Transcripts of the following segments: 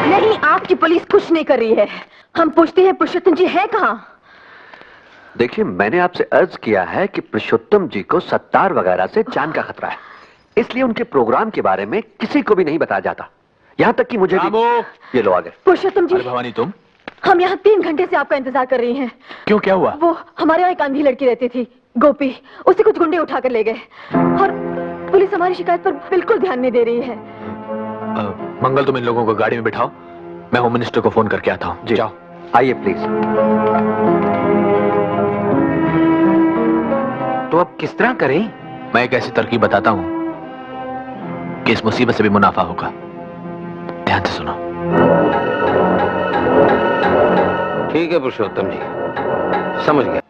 नहीं, आपकी पुलिस कुछ नहीं कर रही है। हम पूछते हैं पुरुषोत्तम जी है कहाँ? देखिए, मैंने आपसे अर्ज किया है कि पुरुषोत्तम जी को सत्तार वगैरह से जान का खतरा है, इसलिए उनके प्रोग्राम के बारे में किसी को भी नहीं बताया जाता, यहाँ तक कि मुझे भी। ये लो आ गए। पुरुषोत्तम जी। भवानी तुम? हम यहाँ 3 घंटे से आपका इंतजार कर रही हैं। क्यों, क्या हुआ? वो हमारे यहाँ एक अंधी लड़की रहती थी, गोपी, उसे कुछ गुंडे उठा कर ले गए और पुलिस हमारी शिकायत पर बिल्कुल ध्यान नहीं दे रही है। मंगल, तुम इन लोगों को गाड़ी में बिठाओ, मैं होम मिनिस्टर को फोन करके आता हूँ। जी जाओ। आइए प्लीज। तो अब किस तरह करें? मैं एक ऐसी तरकीब बताता हूँ कि इस मुसीबत से भी मुनाफा होगा। ध्यान से सुनो। ठीक है पुरुषोत्तम जी, समझ गया।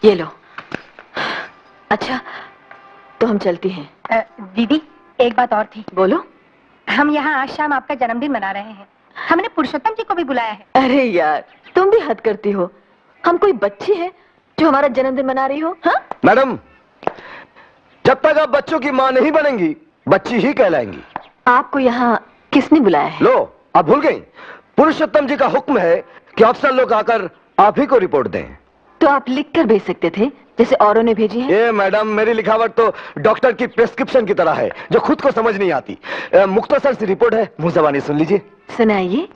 ये लो। अच्छा, तो हम चलती हैं। दीदी, एक बात और थी। बोलो। हम यहाँ आज शाम आपका जन्मदिन मना रहे हैं। हमने पुरुषोत्तम जी को भी बुलाया है। अरे यार, तुम भी हद करती हो। हम कोई बच्ची है जो हमारा जन्मदिन मना रही हो? हाँ? मैडम, जब तक आप बच्चों की मां नहीं बनेंगी, बच्ची ही कहलाएंगी। आपको यहाँ किसने बुलाया है? लो, आप भूल गई? पुरुषोत्तम जी का हुक्म है कि अफसर लोग आकर आप ही को रिपोर्ट दें। तो आप लिख कर भेज सकते थे, जैसे औरों ने भेजी है। ये मैडम, मेरी लिखावट तो डॉक्टर की प्रेस्क्रिप्शन की तरह है, जो खुद को समझ नहीं आती। मुख्तसर सी रिपोर्ट है, मुंह ज़बानी सुन लीजिए। सुनाइए।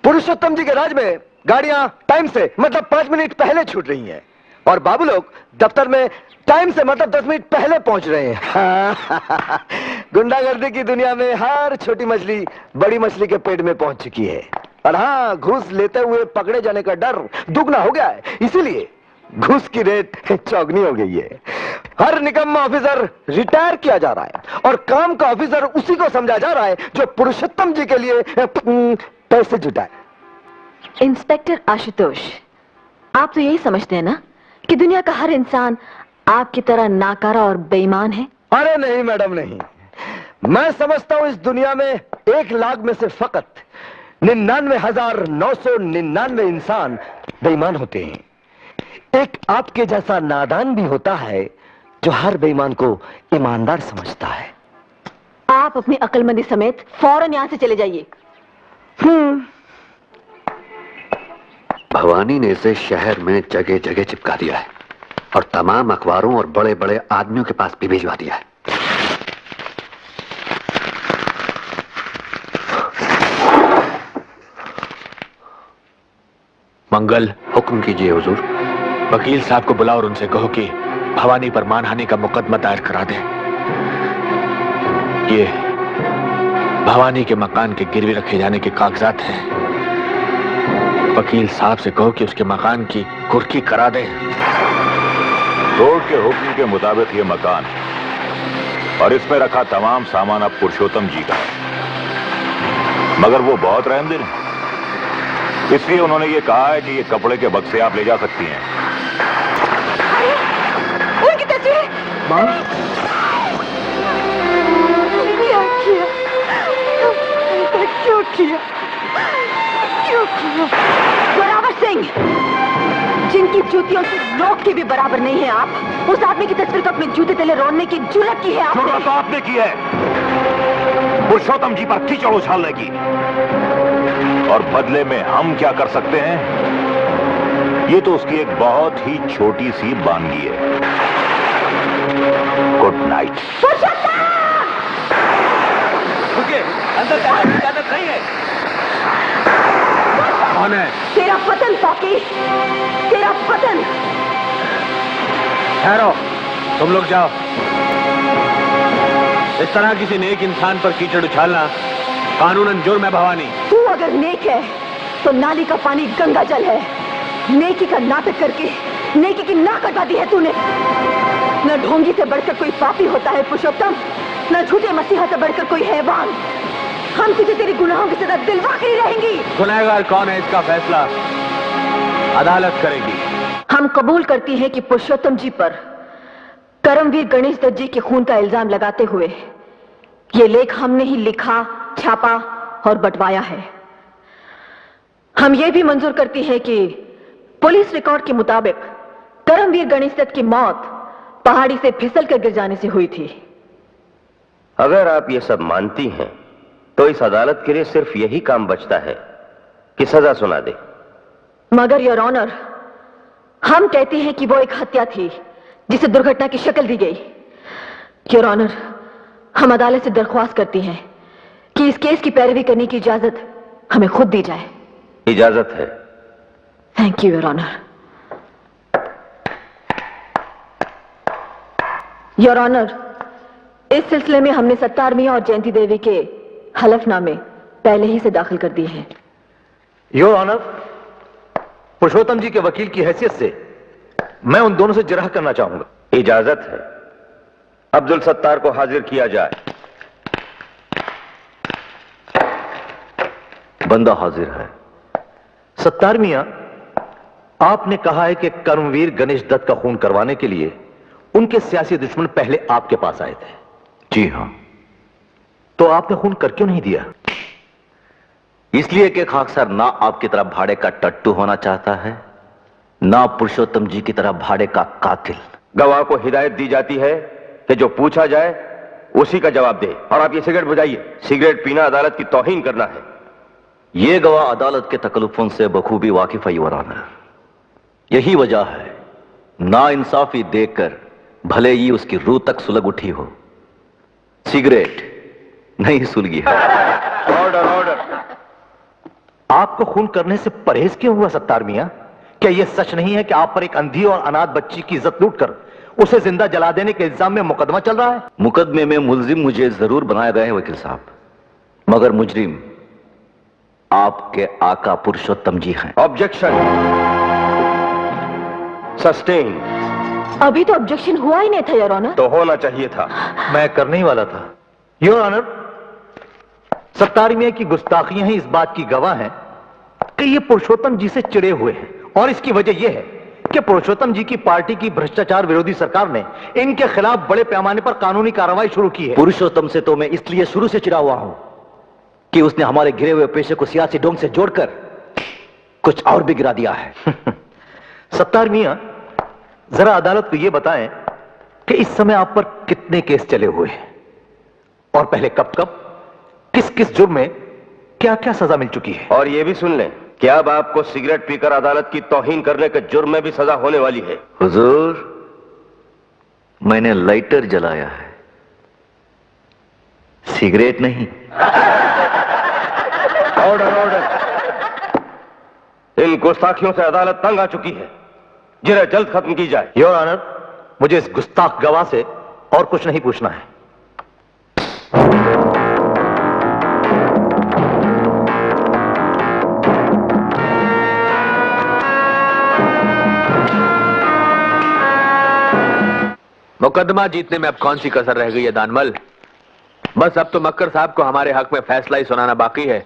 पुरुषोत्तम जी के राज में गाड़ियां टाइम से मतलब 5 मिनट पहले छूट रही हैं और बाबू लोग दफ्तर में टाइम से मतलब 10 मिनट पहले पहुंच रहे हैं। गुंडागर्दी की दुनिया में हर छोटी मछली बड़ी मछली के पेट में पहुंच चुकी है। और हाँ, घूस लेते हुए पकड़े जाने का डर दुगना हो गया है, इसीलिए घूस की रेट चौगनी हो गई है। हर निकम्मा ऑफिसर रिटायर किया जा रहा है और काम का ऑफिसर उसी को समझा जा रहा है जो पुरुषोत्तम जी के लिए पैसे जुटाए। इंस्पेक्टर आशुतोष, आप तो यही समझते हैं ना कि दुनिया का हर इंसान आपकी तरह नाकारा और बेईमान है? अरे नहीं मैडम, नहीं। मैं समझता हूं इस दुनिया में 1 लाख में से फकत 99,999 इंसान बेईमान होते हैं। एक आपके जैसा नादान भी होता है जो हर बेईमान को ईमानदार समझता है। आप अपनी अक्लमंदी समेत फौरन यहां से चले जाइए। भवानी ने इसे शहर में जगह जगह चिपका दिया है और तमाम अखबारों और बड़े बड़े आदमियों के पास भी भिजवा दिया है। मंगल, हुक्म कीजिए हुजूर। वकील साहब को बुलाओ और उनसे कहो कि भवानी पर मानहानि का मुकदमा दायर करा दें। ये भवानी के मकान के गिरवी रखे जाने के कागजात हैं। वकील साहब से कहो कि उसके मकान की कुर्की करा दें। कोर्ट के हुक्म के मुताबिक ये मकान और इसमें रखा तमाम सामान अब पुरुषोत्तम जी का है, मगर वो बहुत रहमदिल हैं, इसलिए उन्होंने ये कहा है कि ये कपड़े के बक्से आप ले जा सकती हैं। उनकी तस्वीर। क्या किया? क्यों किया? क्यों किया? जोरावर सिंह, जिनकी जूतियों से लोग की भी बराबर नहीं है आप, उस आदमी की तस्वीर को अपने जूते तले रोने की जुर्रत की है आपने? जुर्रत तो आपने की है पुरुषोत्तम जी पर कीचड़ उछालने की, और बदले में हम क्या कर सकते हैं ये तो उसकी एक बहुत ही छोटी सी बानगी है। Good night. रुकिए, अंदर जाने की इजाजत नहीं है। कौन है? तेरा पतन फौकी, तेरा पतन। ठहरो, तुम लोग जाओ। इस तरह किसी नेक इंसान पर कीचड़ उछालना कानूनन जुर्म है भवानी। तू अगर नेक है तो नाली का पानी गंगा जल है। नेकी का नाटक करके नेकी की ना कटा दी है तूने। न ढोंगी से बढ़कर कोई पापी होता है पुरुषोत्तम, न झूठे मसीहा से बढ़कर कोई हैवान। हम तुझे तेरी गुनाहों की सजा दिलवा कर ही रहेंगी। गुनहगार कौन है इसका फैसला अदालत करेगी। हम कबूल करती हैं कि पुरुषोत्तम जी पर करमवीर गणेश दत्त जी के खून का इल्जाम लगाते हुए ये लेख हमने ही लिखा, छापा और बंटवाया है। हम ये भी मंजूर करती हैं कि पुलिस रिकॉर्ड के मुताबिक करमवीर गणेश दत्त की मौत पहाड़ी से फिसल कर गिर जाने से हुई थी। अगर आप ये सब मानती हैं तो इस अदालत के लिए सिर्फ यही काम बचता है कि सजा सुना दे। मगर योर ऑनर, हम कहते हैं कि वो एक हत्या थी जिसे दुर्घटना की शक्ल दी गई। योर ऑनर, हम अदालत से दरख्वास्त करती हैं कि इस केस की पैरवी करने की इजाजत हमें खुद दी जाए। इजाजत है। Thank you your honour. Your honour, इस सिलसिले में हमने सत्तार मियां और जयंती देवी के हलफनामे पहले ही से दाखिल कर दिए हैं। योर ऑनर, पुरुषोत्तम जी के वकील की हैसियत से मैं उन दोनों से जिरह करना चाहूंगा। इजाजत है। अब्दुल सत्तार को हाजिर किया जाए। बंदा हाजिर है। सत्तार मियां, आपने कहा है कि कर्मवीर गणेश दत्त का खून करवाने के लिए उनके सियासी दुश्मन पहले आपके पास आए थे। जी हां। तो आपने खून कर क्यों नहीं दिया? इसलिए कि खाकसर ना आपकी तरह भाड़े का टट्टू होना चाहता है, ना पुरुषोत्तम जी की तरह भाड़े का कातिल। गवाह को हिदायत दी जाती है कि जो पूछा जाए उसी का जवाब दे। और आप ये सिगरेट बुझाइए। सिगरेट पीना अदालत की तौहीन करना है। यह गवाह अदालत के तकल्लुफों से बखूबी वाकिफ है योर ऑनर। यही वजह है ना इंसाफी देखकर भले ही उसकी रूह तक सुलग उठी हो, सिगरेट नहीं सुलगी है। Order order. आपको खून करने से परहेज क्यों हुआ सत्तार मियां? क्या यह सच नहीं है कि आप पर एक अंधी और अनाथ बच्ची की इज्जत लूटकर उसे जिंदा जला देने के इल्जाम में मुकदमा चल रहा है? मुकदमे में मुलजिम मुझे जरूर बनाया गया है वकील साहब, मगर मुजरिम आपके आका पुरुषोत्तम जी हैं। Objection sustain. अभी तो ऑब्जेक्शन हुआ ही नहीं था योर ऑनर। तो होना चाहिए था। मैं करने ही वाला था। योर ऑनर, सत्तार मियां की गुस्ताखियां ही इस बात की गवाह हैं कि ये पुरुषोत्तम जी से चिड़े हुए हैं, और इसकी वजह यह है कि पुरुषोत्तम जी की पार्टी की भ्रष्टाचार विरोधी सरकार ने इनके खिलाफ बड़े पैमाने पर कानूनी कार्रवाई शुरू की है। पुरुषोत्तम से तो मैं इसलिए शुरू से चिढ़ा हुआ हूं कि उसने हमारे गिरे हुए पेशे को सियासी ढंग से जोड़कर कुछ और भी गिरा दिया है। सत्तार मियां, जरा अदालत को यह बताएं कि इस समय आप पर कितने केस चले हुए हैं, और पहले कब कब किस किस जुर्म में क्या क्या सजा मिल चुकी है। और यह भी सुन लें कि अब आपको सिगरेट पीकर अदालत की तौहीन करने के जुर्म में भी सजा होने वाली है। हुजूर, मैंने लाइटर जलाया है, सिगरेट नहीं। Order order. इन गुस्ताखियों से अदालत तंग आ चुकी है, जिन्हें जल्द खत्म की जाए। योर ऑनर, मुझे इस गुस्ताख गवाह से और कुछ नहीं पूछना है। मुकदमा जीतने में अब कौन सी कसर रह गई है दानमल? बस अब तो मक्कर साहब को हमारे हक में फैसला ही सुनाना बाकी है।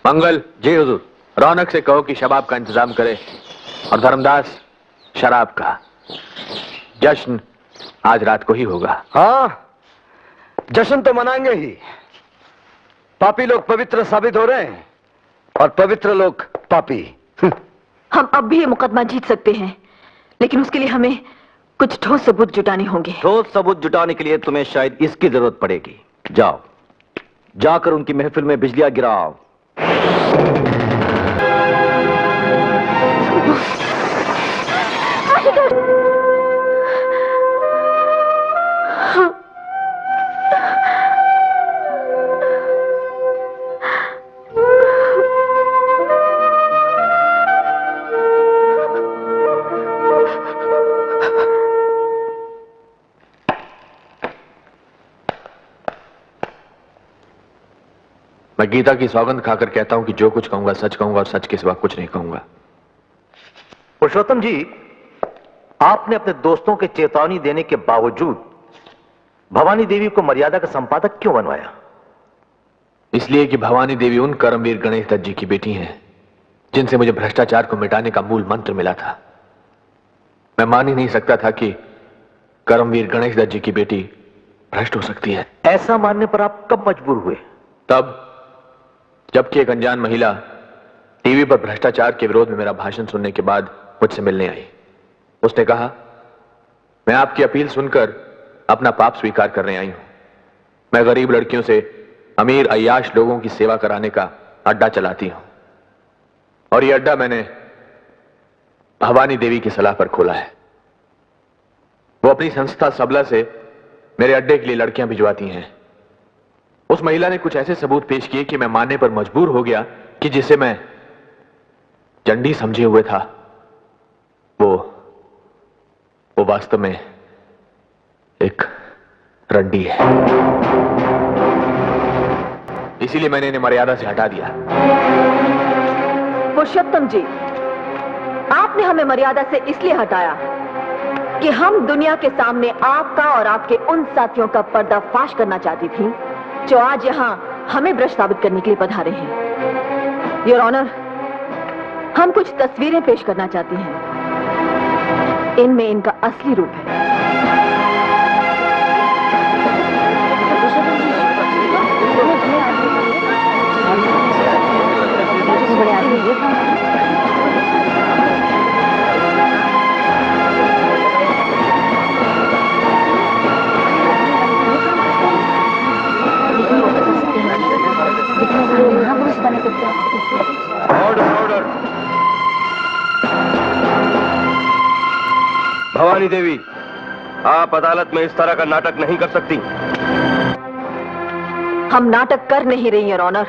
मंगल जी हुजूर, रौनक से कहो कि शबाब का इंतजाम करे, और धर्मदास शराब का। जश्न आज रात को ही होगा। हाँ, जश्न तो मनाएंगे ही। पापी लोग पवित्र साबित हो रहे हैं और पवित्र लोग पापी। हम अब भी ये मुकदमा जीत सकते हैं, लेकिन उसके लिए हमें कुछ ठोस सबूत जुटाने होंगे। ठोस सबूत जुटाने के लिए तुम्हें शायद इसकी जरूरत पड़ेगी। जाओ, जाकर उनकी महफिल में बिजलियां गिराओ। मैं गीता की सौगंध खाकर कहता हूं कि जो कुछ कहूंगा सच कहूंगा, और सच के सिवा कुछ नहीं कहूंगा। पुरुषोत्तम जी, आपने अपने दोस्तों के चेतावनी देने के बावजूद भवानी देवी को मर्यादा का संपादक क्यों बनवाया? इसलिए कि भवानी देवी उन कर्मवीर गणेश दत्त जी की बेटी हैं जिनसे मुझे भ्रष्टाचार को मिटाने का मूल मंत्र मिला था। मैं मान ही नहीं सकता था कि कर्मवीर गणेश दत्त जी की बेटी भ्रष्ट हो सकती है। ऐसा मानने पर आप कब मजबूर हुए? तब जबकि एक अनजान महिला टीवी पर भ्रष्टाचार के विरोध में मेरा भाषण सुनने के बाद मुझसे मिलने आई। उसने कहा, मैं आपकी अपील सुनकर अपना पाप स्वीकार करने आई हूं। मैं गरीब लड़कियों से अमीर अय्याश लोगों की सेवा कराने का अड्डा चलाती हूं। और यह अड्डा मैंने भवानी देवी की सलाह पर खोला है। वो अपनी संस्था सबला से मेरे अड्डे के लिए लड़कियां भिजवाती हैं। उस महिला ने कुछ ऐसे सबूत पेश किए कि मैं मानने पर मजबूर हो गया कि जिसे मैं चंडी समझे हुए था वो वास्तव में एक रंडी है। इसीलिए मैंने इन्हें मर्यादा से हटा दिया। पुरुषोत्तम जी, आपने हमें मर्यादा से इसलिए हटाया कि हम दुनिया के सामने आपका और आपके उन साथियों का पर्दाफाश करना चाहती थी जो आज यहां हमें भ्रष्ट साबित करने के लिए पधारे हैं। योर ऑनर, हम कुछ तस्वीरें पेश करना चाहते हैं। इनमें इनका असली रूप है। ऑर्डर। भवानी देवी, आप अदालत में इस तरह का नाटक नहीं कर सकती। हम नाटक कर नहीं रही हैं, ऑनर।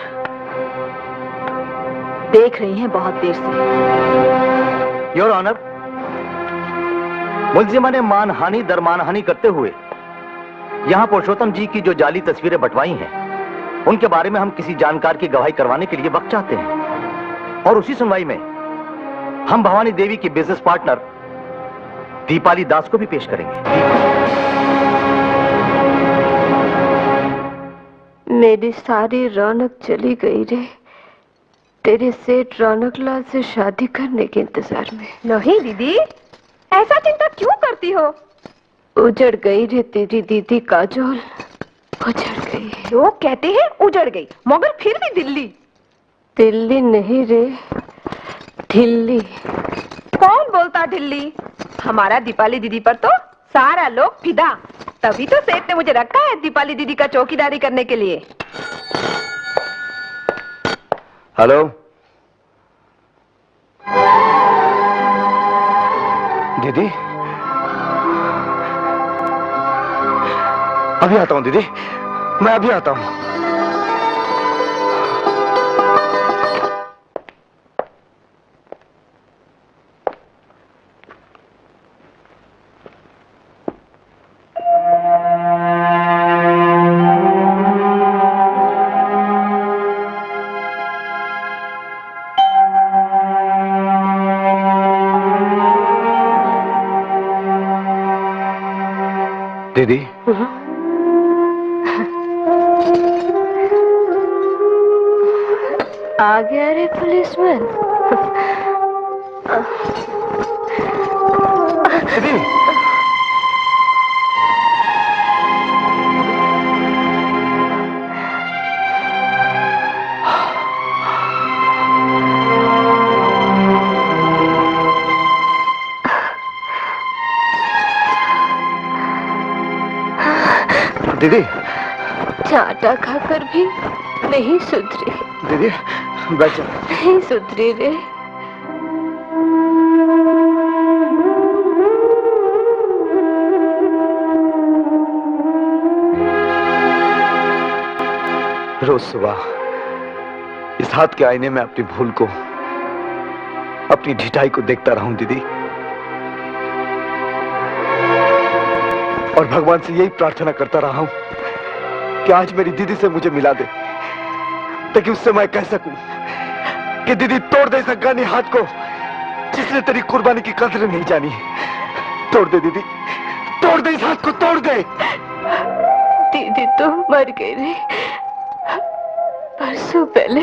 देख रही हैं बहुत देर से। योर ऑनर, मुलजिमा ने मानहानि दर मानहानि करते हुए यहां पुरुषोत्तम जी की जो जाली तस्वीरें बंटवाई हैं, उनके बारे में हम किसी जानकार की गवाही करवाने के लिए वक्त चाहते हैं। और उसी सुनवाई में हम भवानी देवी की बिजनेस पार्टनर दीपाली दास को भी पेश करेंगे। मेरी सारी रौनक चली गई रे, तेरे सेठ रौनक लाल से शादी करने के इंतजार में। नहीं दीदी, ऐसा चिंता क्यों करती हो? उजड़ गई रे तेरी दीदी काजोल, उजड़ गई। लोग कहते हैं उजड़ गई, मगर फिर भी दिल्ली। दिल्ली नहीं रे, ढिल्ली। कौन बोलता ढिल्ली? हमारा दीपाली दीदी पर तो सारा लोग फिदा। तभी तो सेठ ने मुझे रखा है दीपाली दीदी का चौकीदारी करने के लिए। हेलो, दीदी, अभी आता हूं दीदी, मैं अभी आता हूं। दीदी, आ गया रे पुलिसमैन। दीदी, दीदी, चाटा खाकर भी नहीं सुधरी। दीदी, बैठ जा। नहीं सुधरी रे। रोज सुबह इस हाथ के आईने में अपनी भूल को, अपनी ढिठाई को देखता रहा हूं दीदी, और भगवान से यही प्रार्थना करता रहा हूं कि आज मेरी दीदी से मुझे मिला दे, ताकि उससे मैं कह सकूं कि दीदी तोड़ दे इस अफगानी हाथ को जिसने तेरी कुर्बानी की कदर नहीं जानी। तोड़ दे दीदी, तोड़ दे इस हाथ को, तोड़ दे। दीदी तो मर गई रे, परसों पहले।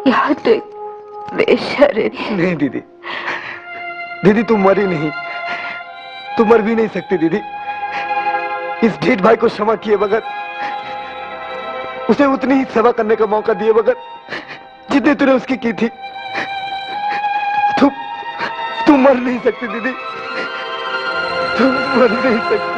यहाँ तो एक बेशा रहती। नहीं दीदी, दीदी तू मरी नहीं, तू मर भी नहीं सकती दीदी। इस ढीठ भाई को क्षमा किए बगैर, उसे उतनी ही सेवा करने का मौका दिए बगैर जितनी तूने उसकी की थी, तू मर नहीं सकती दीदी, तू मर नहीं सकती।